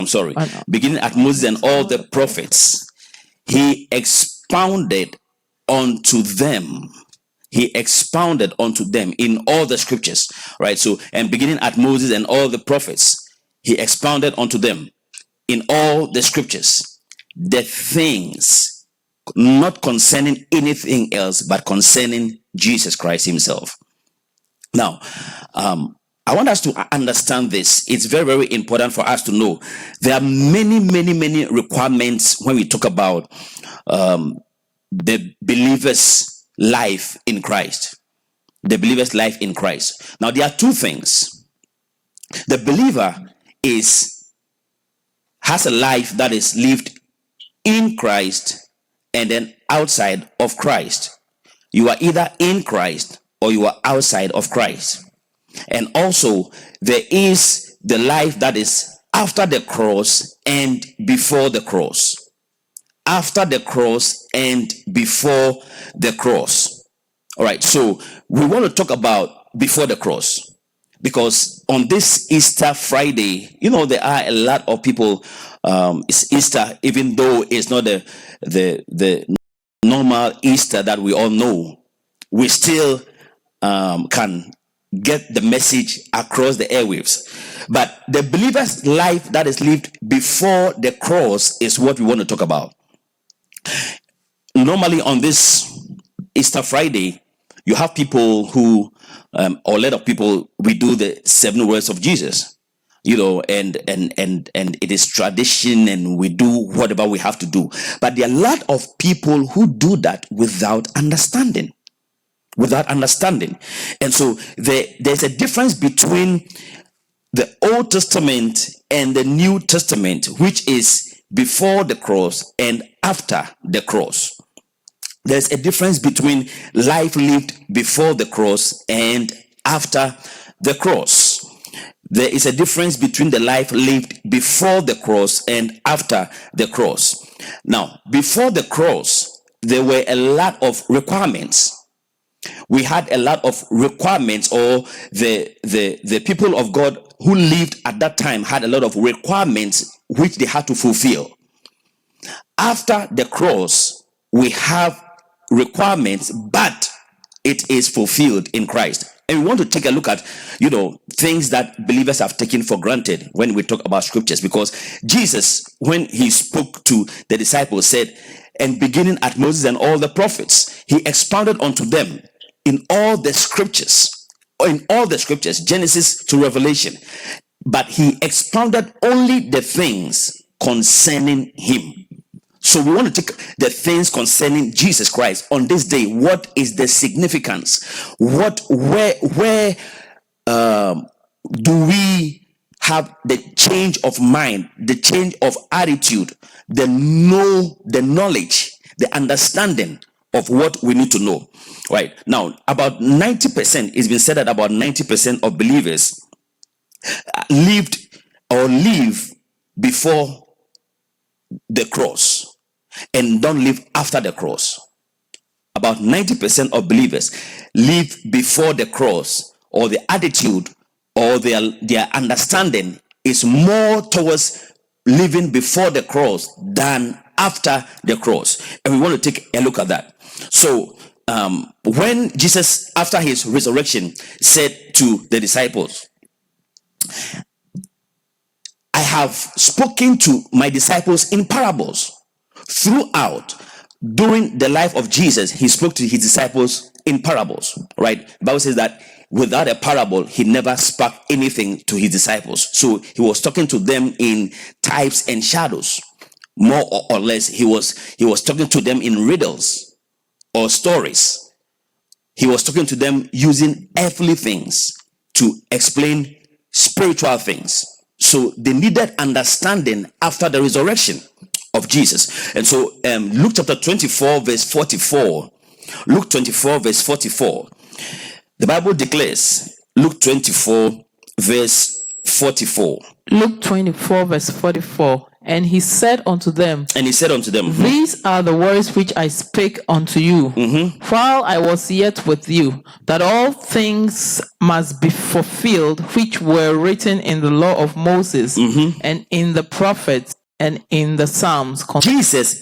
sorry. Beginning at Moses and all the prophets, he expounded unto them. He expounded unto them in all the scriptures, right? So, and beginning at Moses and all the prophets, he expounded unto them in all the scriptures the things not concerning anything else, but concerning Jesus Christ himself. Now, I want us to understand this. It's very, very important for us to know. There are many requirements when we talk about the believer's life in Christ. The believer's life in Christ. Now, there are two things. The believer has a life that is lived in Christ and then outside of Christ. You are either in Christ or you are outside of Christ. And also, there is the life that is after the cross and before the cross. After the cross and before the cross. All right, so we want to talk about before the cross. Because on this Easter Friday, there are a lot of people. It's Easter, even though it's not the normal Easter that we all know. We still can get the message across the airwaves. But the believer's life that is lived before the cross is what we want to talk about. Normally on this Easter Friday, you have people who, or a lot of people, we do the 7 words of Jesus, and it is tradition and we do whatever we have to do. But there are a lot of people who do that without understanding. And so there's a difference between the Old Testament and the New Testament, which is before the cross and after the cross. There's a difference between life lived before the cross and after the cross. There is a difference between the life lived before the cross and after the cross. Now, before the cross, there were a lot of requirements. We had a lot of requirements, or the people of God who lived at that time had a lot of requirements which they had to fulfill. After the cross, we have requirements, but it is fulfilled in Christ. And we want to take a look at, things that believers have taken for granted when we talk about scriptures. Because Jesus, when he spoke to the disciples, said, and beginning at Moses and all the prophets, he expounded unto them in all the scriptures, Genesis to Revelation. But he expounded only the things concerning him. So we want to take the things concerning Jesus Christ on this day. What is the significance? Where do we have the change of mind, the change of attitude, the knowledge, the understanding of what we need to know? Right now, about 90%, it's been said that about 90% of believers lived or live before the cross and don't live after the cross. About 90% of believers live before the cross, or the attitude or their understanding is more towards living before the cross than after the cross. And we want to take a look at that. So when Jesus, after his resurrection, said to the disciples, I have spoken to my disciples in parables. Throughout, during the life of Jesus, he spoke to his disciples in parables, right? The Bible says that without a parable, he never spoke anything to his disciples. So he was talking to them in types and shadows. More or less, he was talking to them in riddles or stories. He was talking to them using earthly things to explain spiritual things. So they needed understanding after the resurrection of Jesus. And so Luke chapter 24 verse 44. Luke 24 verse 44. The Bible declares, Luke 24 verse 44. Luke 24 verse 44. And he said unto them, These are the words which I spake unto you while I was yet with you, that all things must be fulfilled which were written in the law of Moses and in the prophets and in the Psalms. Jesus is